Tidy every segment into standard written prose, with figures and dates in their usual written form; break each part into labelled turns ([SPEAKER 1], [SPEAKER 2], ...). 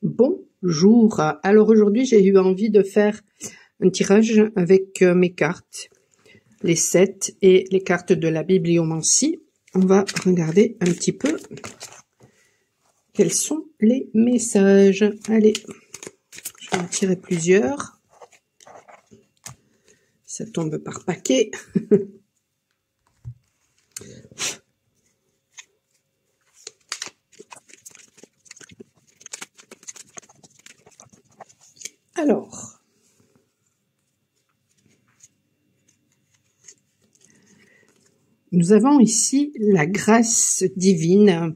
[SPEAKER 1] Bonjour. Alors aujourd'hui, j'ai eu envie de faire un tirage avec mes cartes, les 7 et les cartes de la bibliomancie. On va regarder un petit peu quels sont les messages. Allez, je vais en tirer plusieurs. Ça tombe par paquet. Alors, nous avons ici la grâce divine.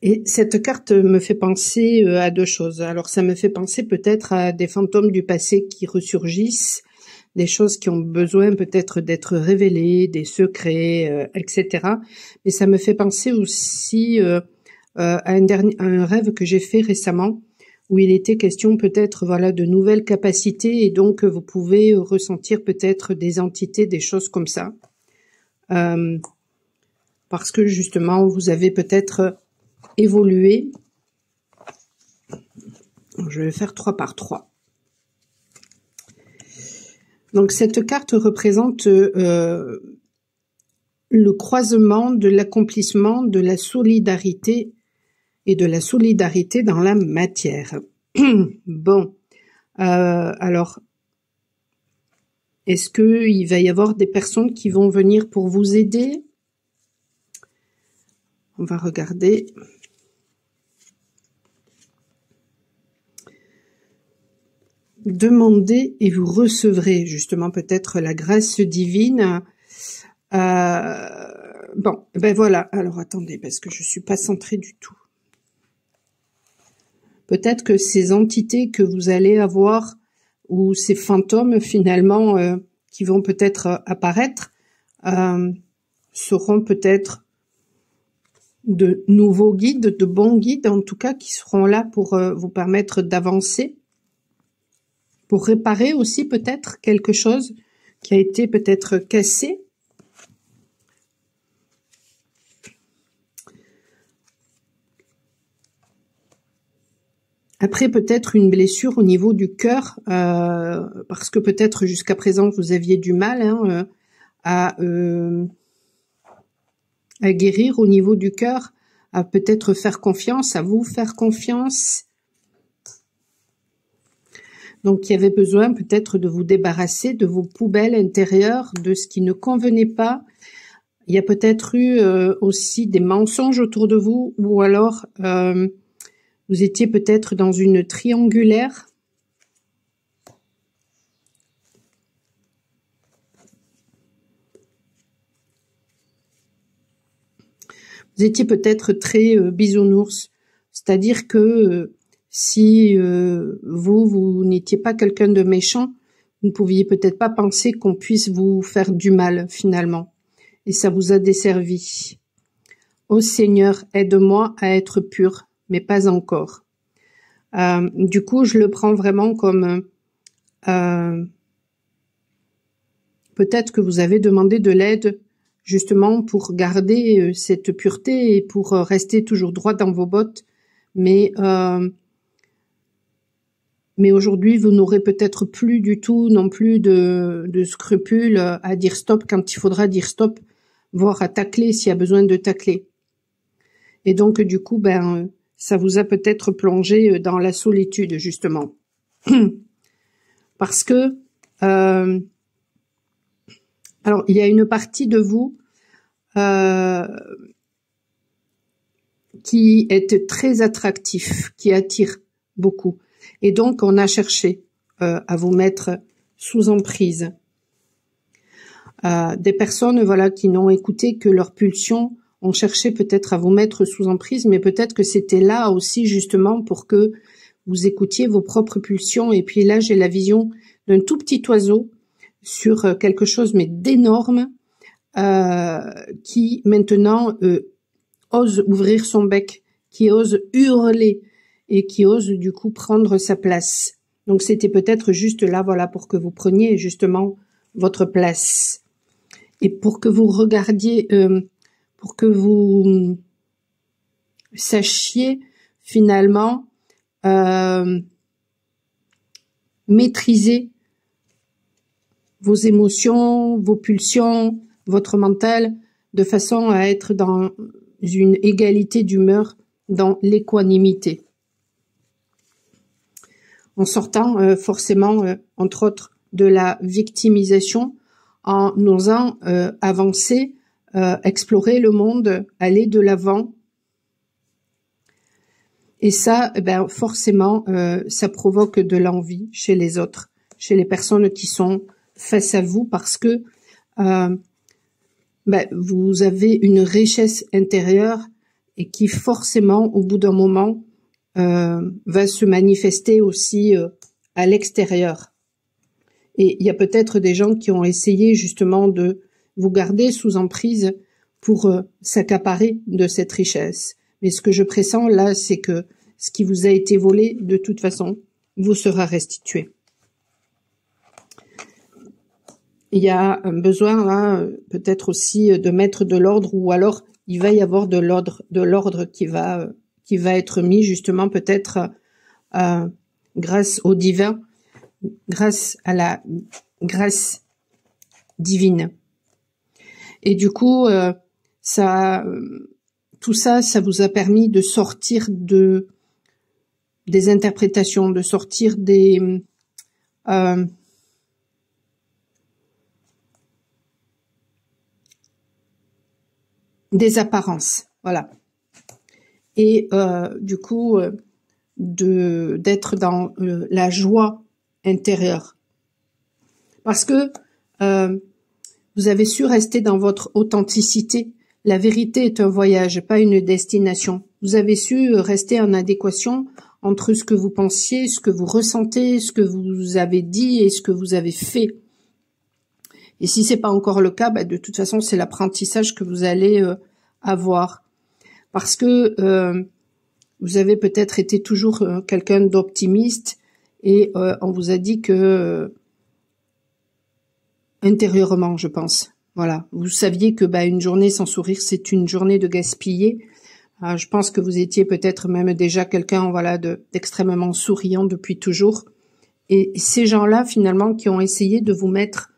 [SPEAKER 1] Et cette carte me fait penser à deux choses. Alors, ça me fait penser peut-être à des fantômes du passé qui ressurgissent, des choses qui ont besoin peut-être d'être révélées, des secrets, etc. Mais ça me fait penser aussi à un rêve que j'ai fait récemment, où il était question peut-être voilà de nouvelles capacités, et donc vous pouvez ressentir peut-être des entités, des choses comme ça. Parce que justement, vous avez peut-être évolué. Je vais faire 3 par 3. Donc cette carte représente le croisement de l'accomplissement de la solidarité et de la solidarité dans la matière. Bon, alors, est-ce qu'il va y avoir des personnes qui vont venir pour vous aider? On va regarder. Demandez et vous recevrez justement peut-être la grâce divine. Bon, ben voilà. Alors attendez, parce que je suis pas centrée du tout. Peut-être que ces entités que vous allez avoir, ou ces fantômes finalement qui vont peut-être apparaître, seront peut-être de nouveaux guides, de bons guides en tout cas, qui seront là pour vous permettre d'avancer, pour réparer aussi peut-être quelque chose qui a été peut-être cassé. Après, peut-être une blessure au niveau du cœur, parce que peut-être jusqu'à présent, vous aviez du mal à guérir au niveau du cœur, à peut-être faire confiance, à vous faire confiance. Donc, il y avait besoin peut-être de vous débarrasser de vos poubelles intérieures, de ce qui ne convenait pas. Il y a peut-être eu aussi des mensonges autour de vous, ou alors vous étiez peut-être dans une triangulaire. Vous étiez peut-être très bisounours. C'est-à-dire que si vous n'étiez pas quelqu'un de méchant, vous ne pouviez peut-être pas penser qu'on puisse vous faire du mal finalement. Et ça vous a desservi. Ô Seigneur, aide-moi à être pur, mais pas encore. Du coup, je le prends vraiment comme peut-être que vous avez demandé de l'aide justement pour garder cette pureté et pour rester toujours droit dans vos bottes. Mais aujourd'hui, vous n'aurez peut-être plus du tout non plus de scrupules à dire stop quand il faudra dire stop, voire à tacler s'il y a besoin de tacler. Et donc, du coup, ça vous a peut-être plongé dans la solitude, justement. Parce que, alors, il y a une partie de vous qui est très attractif, qui attire beaucoup. Et donc, on a cherché à vous mettre sous emprise. Des personnes, voilà, qui n'ont écouté que leur pulsion, ont cherché peut-être à vous mettre sous emprise, mais peut-être que c'était là aussi justement pour que vous écoutiez vos propres pulsions. Et puis là, j'ai la vision d'un tout petit oiseau sur quelque chose mais d'énorme, qui maintenant ose ouvrir son bec, qui ose hurler et qui ose du coup prendre sa place. Donc c'était peut-être juste là, voilà, pour que vous preniez justement votre place et pour que vous regardiez pour que vous sachiez finalement maîtriser vos émotions, vos pulsions, votre mental, de façon à être dans une égalité d'humeur, dans l'équanimité. En sortant forcément, entre autres, de la victimisation, en osant avancer, explorer le monde, aller de l'avant. Et ça, forcément, ça provoque de l'envie chez les autres, chez les personnes qui sont face à vous, parce que vous avez une richesse intérieure et qui forcément, au bout d'un moment, va se manifester aussi à l'extérieur. Et il y a peut-être des gens qui ont essayé justement de vous garder sous emprise pour s'accaparer de cette richesse. Mais ce que je pressens là, c'est que ce qui vous a été volé, de toute façon, vous sera restitué. Il y a un besoin là, peut-être aussi de mettre de l'ordre, ou alors il va y avoir de l'ordre qui va être mis justement peut-être grâce au divin, grâce à la grâce divine. Et du coup, tout ça, ça vous a permis de sortir des interprétations, de sortir des apparences, voilà. Et du coup, d'être dans la joie intérieure. Parce que vous avez su rester dans votre authenticité. La vérité est un voyage, pas une destination. Vous avez su rester en adéquation entre ce que vous pensiez, ce que vous ressentez, ce que vous avez dit et ce que vous avez fait. Et si c'est pas encore le cas, de toute façon, c'est l'apprentissage que vous allez avoir. Parce que vous avez peut-être été toujours quelqu'un d'optimiste et on vous a dit que intérieurement, je pense. Voilà, vous saviez que une journée sans sourire, c'est une journée de gaspillé. Je pense que vous étiez peut-être même déjà quelqu'un, voilà, d'extrêmement souriant depuis toujours. Et ces gens-là, finalement, qui ont essayé de vous mettre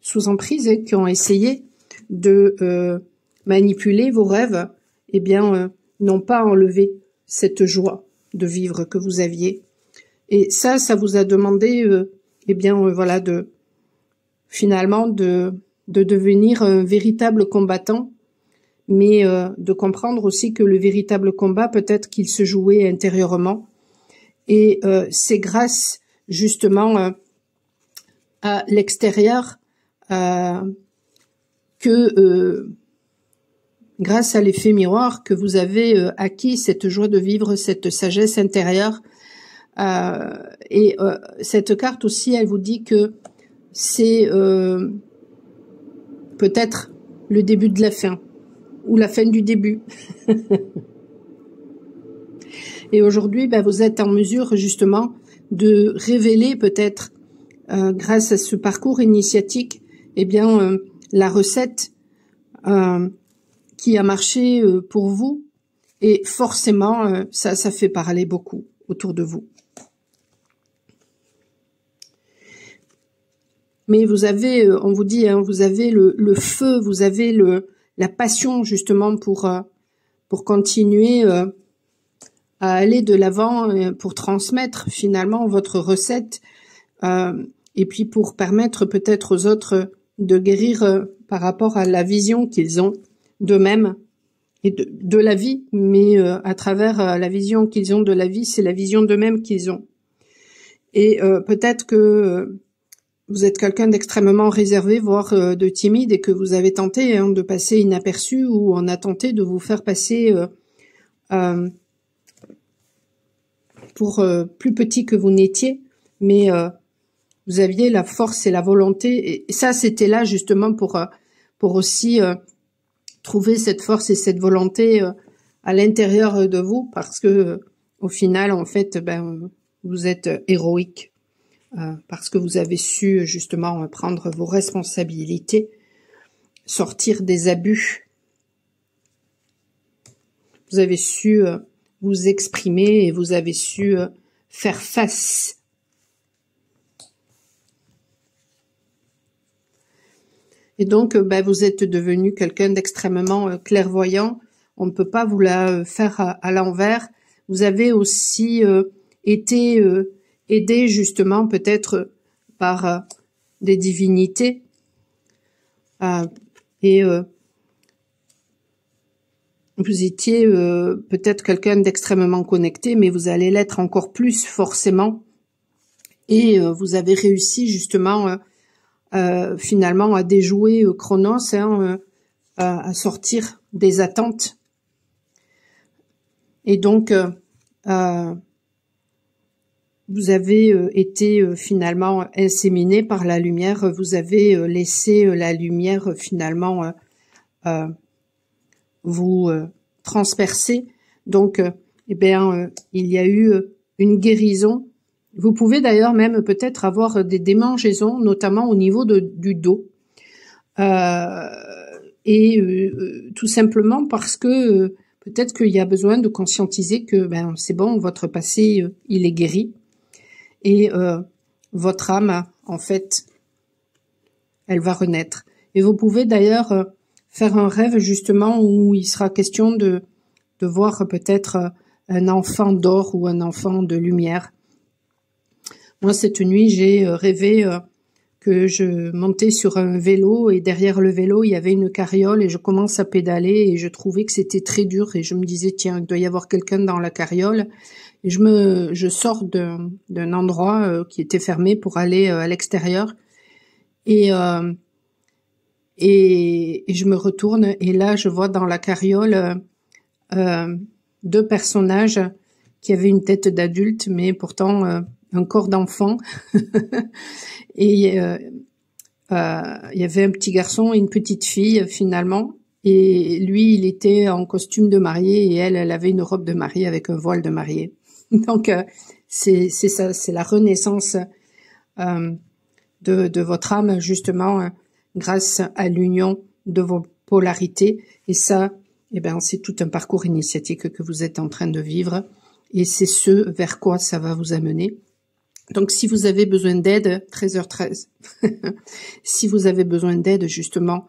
[SPEAKER 1] sous emprise et qui ont essayé de manipuler vos rêves, n'ont pas enlevé cette joie de vivre que vous aviez. Et ça vous a demandé, voilà, finalement de devenir un véritable combattant, mais de comprendre aussi que le véritable combat, peut-être qu'il se jouait intérieurement. Et c'est grâce justement à l'extérieur que grâce à l'effet miroir que vous avez acquis cette joie de vivre, cette sagesse intérieure. Et cette carte aussi, elle vous dit que c'est peut-être le début de la fin, ou la fin du début. Et aujourd'hui, vous êtes en mesure justement de révéler peut-être, grâce à ce parcours initiatique, la recette qui a marché pour vous. Et forcément, ça fait parler beaucoup autour de vous. Mais vous avez, on vous dit, vous avez le feu, vous avez la passion justement pour continuer à aller de l'avant, pour transmettre finalement votre recette, et puis pour permettre peut-être aux autres de guérir par rapport à la vision qu'ils ont d'eux-mêmes et de la vie, mais à travers la vision qu'ils ont de la vie, c'est la vision d'eux-mêmes qu'ils ont. Et peut-être que vous êtes quelqu'un d'extrêmement réservé, voire de timide, et que vous avez tenté de passer inaperçu, ou on a tenté de vous faire passer pour plus petit que vous n'étiez, mais vous aviez la force et la volonté, et ça c'était là justement pour aussi trouver cette force et cette volonté à l'intérieur de vous, parce que au final, en fait, vous êtes héroïque. Parce que vous avez su justement prendre vos responsabilités, sortir des abus vous avez su vous exprimer et vous avez su faire face. Et donc, vous êtes devenu quelqu'un d'extrêmement clairvoyant. On ne peut pas vous la faire à l'envers. Vous avez aussi été aidé justement peut-être par des divinités. Et vous étiez peut-être quelqu'un d'extrêmement connecté, mais vous allez l'être encore plus forcément. Et vous avez réussi justement finalement à déjouer Chronos, à sortir des attentes. Et donc, vous avez été finalement inséminé par la lumière, vous avez laissé la lumière finalement vous transpercer. Donc, il y a eu une guérison. Vous pouvez d'ailleurs même peut-être avoir des démangeaisons, notamment au niveau du dos. Tout simplement parce que peut-être qu'il y a besoin de conscientiser que c'est bon, votre passé, il est guéri. Et votre âme, en fait, elle va renaître. Et vous pouvez d'ailleurs faire un rêve justement où il sera question de voir peut-être un enfant d'or ou un enfant de lumière. Moi, cette nuit, j'ai rêvé que je montais sur un vélo et derrière le vélo, il y avait une carriole et je commence à pédaler et je trouvais que c'était très dur et je me disais, tiens, il doit y avoir quelqu'un dans la carriole. Et je sors d'un endroit qui était fermé pour aller à l'extérieur et je me retourne et là, je vois dans la carriole deux personnages qui avaient une tête d'adulte, mais pourtant un corps d'enfant. Et il y avait un petit garçon et une petite fille finalement. Et lui, il était en costume de mariée et elle avait une robe de mariée avec un voile de mariée. Donc c'est ça, c'est la renaissance de votre âme justement grâce à l'union de vos polarités. Et ça, c'est tout un parcours initiatique que vous êtes en train de vivre. Et c'est ce vers quoi ça va vous amener. Donc, si vous avez besoin d'aide, 13h13, si vous avez besoin d'aide, justement,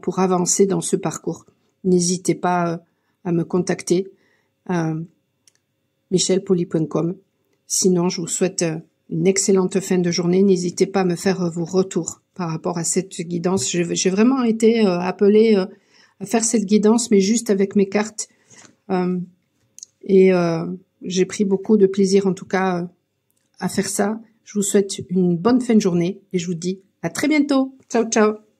[SPEAKER 1] pour avancer dans ce parcours, n'hésitez pas à me contacter, michelpoli.com. Sinon, je vous souhaite une excellente fin de journée. N'hésitez pas à me faire vos retours par rapport à cette guidance. J'ai vraiment été appelée à faire cette guidance, mais juste avec mes cartes. J'ai pris beaucoup de plaisir, en tout cas, à faire ça. Je vous souhaite une bonne fin de journée et je vous dis à très bientôt. Ciao, ciao.